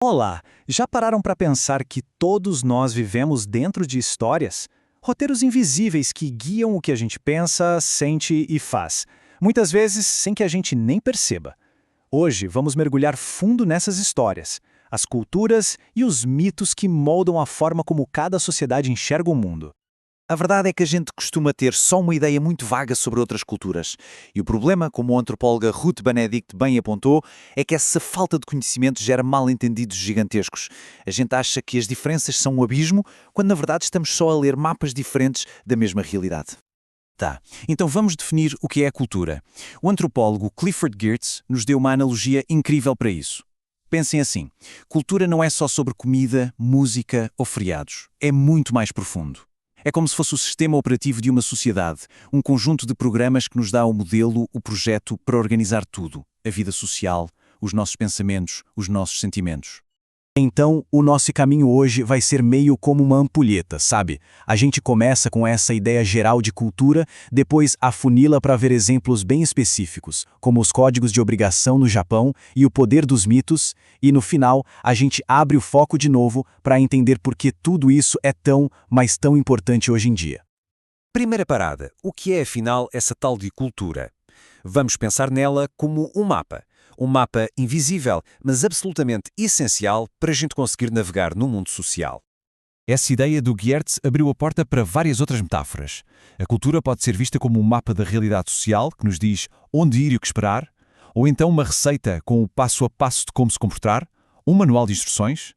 Olá! Já pararam para pensar que todos nós vivemos dentro de histórias? Roteiros invisíveis que guiam o que a gente pensa, sente e faz, muitas vezes sem que a gente nem perceba. Hoje vamos mergulhar fundo nessas histórias, as culturas e os mitos que moldam a forma como cada sociedade enxerga o mundo. A verdade é que a gente costuma ter só uma ideia muito vaga sobre outras culturas. E o problema, como a antropóloga Ruth Benedict bem apontou, é que essa falta de conhecimento gera mal-entendidos gigantescos. A gente acha que as diferenças são um abismo, quando na verdade estamos só a ler mapas diferentes da mesma realidade. Tá, então vamos definir o que é a cultura. O antropólogo Clifford Geertz nos deu uma analogia incrível para isso. Pensem assim, cultura não é só sobre comida, música ou feriados. É muito mais profundo. É como se fosse o sistema operativo de uma sociedade, um conjunto de programas que nos dá o modelo, o projeto para organizar tudo, a vida social, os nossos pensamentos, os nossos sentimentos. Então, o nosso caminho hoje vai ser meio como uma ampulheta, sabe? A gente começa com essa ideia geral de cultura, depois afunila para ver exemplos bem específicos, como os códigos de obrigação no Japão e o poder dos mitos, e no final, a gente abre o foco de novo para entender por que tudo isso é tão, mas tão importante hoje em dia. Primeira parada, o que é afinal essa tal de cultura? Vamos pensar nela como um mapa. Um mapa invisível, mas absolutamente essencial para a gente conseguir navegar no mundo social. Essa ideia do Geertz abriu a porta para várias outras metáforas. A cultura pode ser vista como um mapa da realidade social que nos diz onde ir e o que esperar, ou então uma receita com o passo a passo de como se comportar, um manual de instruções.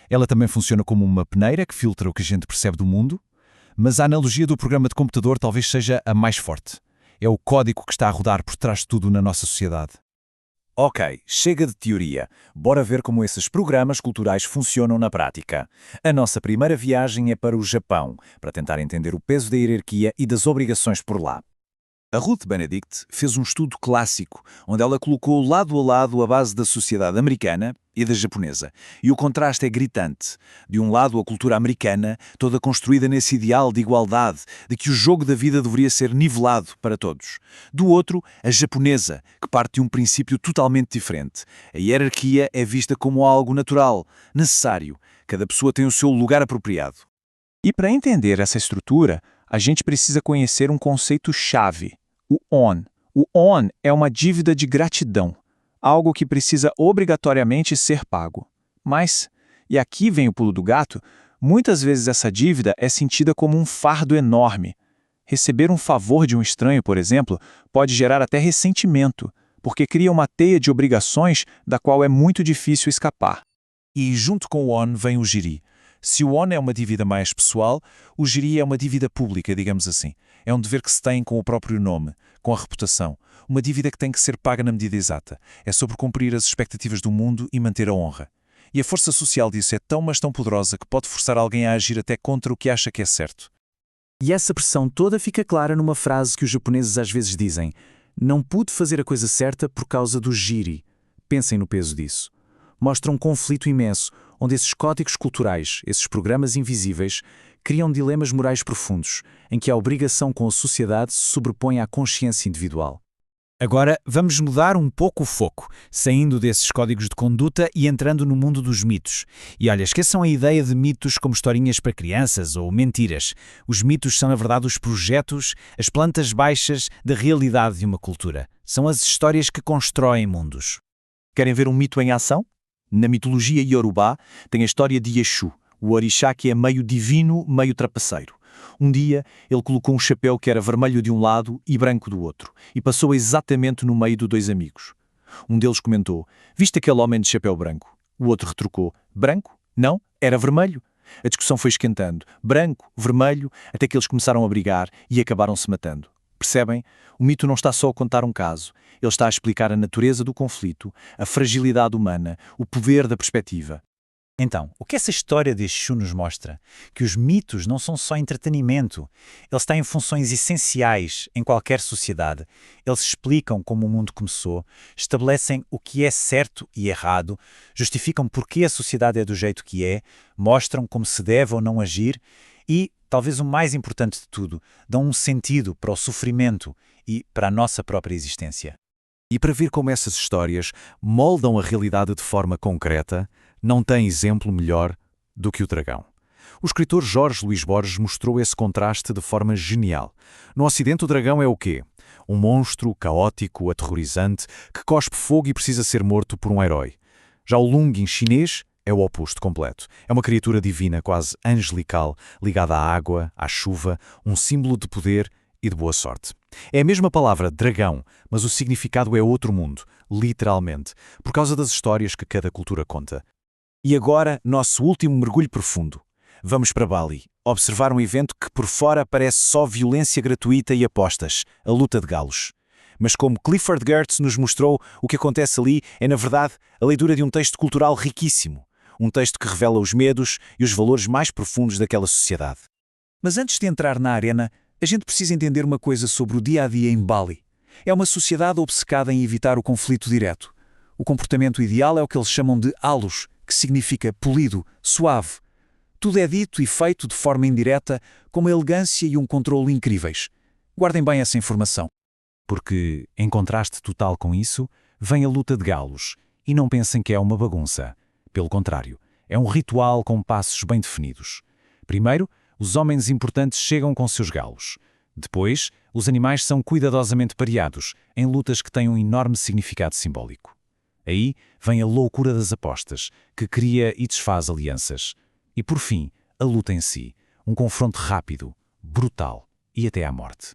Ela também funciona como uma peneira que filtra o que a gente percebe do mundo, mas a analogia do programa de computador talvez seja a mais forte. É o código que está a rodar por trás de tudo na nossa sociedade. Ok, chega de teoria. Bora ver como esses programas culturais funcionam na prática. A nossa primeira viagem é para o Japão, para tentar entender o peso da hierarquia e das obrigações por lá. A Ruth Benedict fez um estudo clássico, onde ela colocou lado a lado a base da sociedade americana e da japonesa. E o contraste é gritante. De um lado, a cultura americana, toda construída nesse ideal de igualdade, de que o jogo da vida deveria ser nivelado para todos. Do outro, a japonesa, que parte de um princípio totalmente diferente. A hierarquia é vista como algo natural, necessário. Cada pessoa tem o seu lugar apropriado. E para entender essa estrutura, a gente precisa conhecer um conceito-chave, o on. O on é uma dívida de gratidão, algo que precisa obrigatoriamente ser pago. Mas, e aqui vem o pulo do gato, muitas vezes essa dívida é sentida como um fardo enorme. Receber um favor de um estranho, por exemplo, pode gerar até ressentimento, porque cria uma teia de obrigações da qual é muito difícil escapar. E junto com o on vem o jiri. Se o on é uma dívida mais pessoal, o jiri é uma dívida pública, digamos assim. É um dever que se tem com o próprio nome, com a reputação. Uma dívida que tem que ser paga na medida exata. É sobre cumprir as expectativas do mundo e manter a honra. E a força social disso é tão, mas tão poderosa que pode forçar alguém a agir até contra o que acha que é certo. E essa pressão toda fica clara numa frase que os japoneses às vezes dizem: "Não pude fazer a coisa certa por causa do jiri." Pensem no peso disso. Mostra um conflito imenso, onde esses códigos culturais, esses programas invisíveis, criam dilemas morais profundos, em que a obrigação com a sociedade se sobrepõe à consciência individual. Agora, vamos mudar um pouco o foco, saindo desses códigos de conduta e entrando no mundo dos mitos. E olha, esqueçam a ideia de mitos como historinhas para crianças ou mentiras. Os mitos são, na verdade, os projetos, as plantas baixas da realidade de uma cultura. São as histórias que constroem mundos. Querem ver um mito em ação? Na mitologia iorubá tem a história de Exu, o orixá que é meio divino, meio trapaceiro. Um dia, ele colocou um chapéu que era vermelho de um lado e branco do outro, e passou exatamente no meio de dois amigos. Um deles comentou: "Viste aquele homem de chapéu branco?" O outro retrucou: "Branco? Não, era vermelho." A discussão foi esquentando, branco, vermelho, até que eles começaram a brigar e acabaram se matando. Percebem? O mito não está só a contar um caso. Ele está a explicar a natureza do conflito, a fragilidade humana, o poder da perspectiva. Então, o que essa história de Exu nos mostra? Que os mitos não são só entretenimento. Eles têm funções essenciais em qualquer sociedade. Eles explicam como o mundo começou, estabelecem o que é certo e errado, justificam por que a sociedade é do jeito que é, mostram como se deve ou não agir e, talvez o mais importante de tudo, dão um sentido para o sofrimento e para a nossa própria existência. E para ver como essas histórias moldam a realidade de forma concreta, Não tem exemplo melhor do que o dragão. O escritor Jorge Luís Borges mostrou esse contraste de forma genial. No Ocidente, o dragão é o quê? Um monstro caótico, aterrorizante, que cospe fogo e precisa ser morto por um herói. Já o Lung, em chinês, é o oposto completo. É uma criatura divina, quase angelical, ligada à água, à chuva, um símbolo de poder e de boa sorte. É a mesma palavra, dragão, mas o significado é outro mundo, literalmente, por causa das histórias que cada cultura conta. E agora, nosso último mergulho profundo. Vamos para Bali, observar um evento que por fora parece só violência gratuita e apostas, a luta de galos. Mas como Clifford Geertz nos mostrou, o que acontece ali é, na verdade, a leitura de um texto cultural riquíssimo. Um texto que revela os medos e os valores mais profundos daquela sociedade. Mas antes de entrar na arena, a gente precisa entender uma coisa sobre o dia-a-dia em Bali. É uma sociedade obcecada em evitar o conflito direto. O comportamento ideal é o que eles chamam de halus, que significa polido, suave. Tudo é dito e feito de forma indireta, com uma elegância e um controlo incríveis. Guardem bem essa informação. Porque, em contraste total com isso, vem a luta de galos. E não pensem que é uma bagunça. Pelo contrário, é um ritual com passos bem definidos. Primeiro, os homens importantes chegam com seus galos. Depois, os animais são cuidadosamente pareados, em lutas que têm um enorme significado simbólico. Aí vem a loucura das apostas, que cria e desfaz alianças. E por fim, a luta em si, um confronto rápido, brutal e até à morte.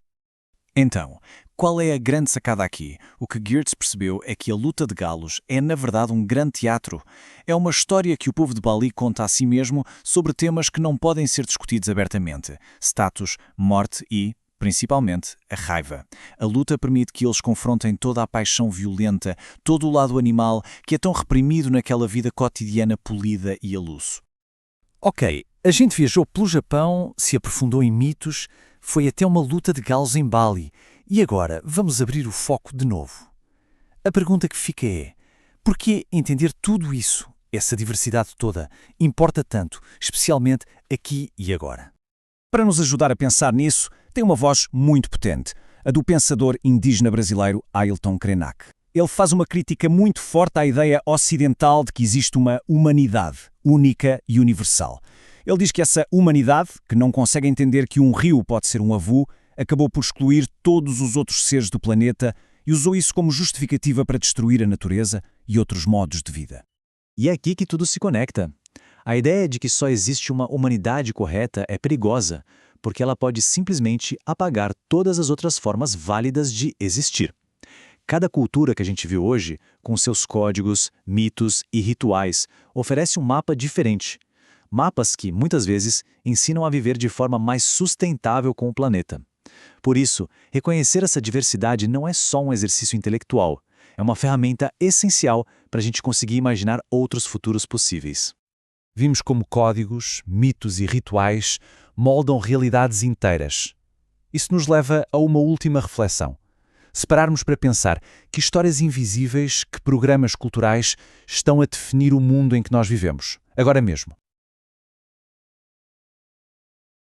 Então, qual é a grande sacada aqui? O que Geertz percebeu é que a luta de galos é, na verdade, um grande teatro. É uma história que o povo de Bali conta a si mesmo sobre temas que não podem ser discutidos abertamente: status, morte e, principalmente, a raiva. A luta permite que eles confrontem toda a paixão violenta, todo o lado animal que é tão reprimido naquela vida cotidiana polida e a luço. Ok, a gente viajou pelo Japão, se aprofundou em mitos, foi até uma luta de galos em Bali. E agora vamos abrir o foco de novo. A pergunta que fica é: por que entender tudo isso, essa diversidade toda, importa tanto, especialmente aqui e agora? Para nos ajudar a pensar nisso, tem uma voz muito potente, a do pensador indígena brasileiro Ailton Krenak. Ele faz uma crítica muito forte à ideia ocidental de que existe uma humanidade única e universal. Ele diz que essa humanidade, que não consegue entender que um rio pode ser um avô, acabou por excluir todos os outros seres do planeta e usou isso como justificativa para destruir a natureza e outros modos de vida. E é aqui que tudo se conecta. A ideia de que só existe uma humanidade correta é perigosa, porque ela pode simplesmente apagar todas as outras formas válidas de existir. Cada cultura que a gente viu hoje, com seus códigos, mitos e rituais, oferece um mapa diferente. Mapas que, muitas vezes, ensinam a viver de forma mais sustentável com o planeta. Por isso, reconhecer essa diversidade não é só um exercício intelectual, é uma ferramenta essencial para a gente conseguir imaginar outros futuros possíveis. Vimos como códigos, mitos e rituais moldam realidades inteiras. Isso nos leva a uma última reflexão. Se pararmos para pensar que histórias invisíveis, que programas culturais estão a definir o mundo em que nós vivemos, agora mesmo.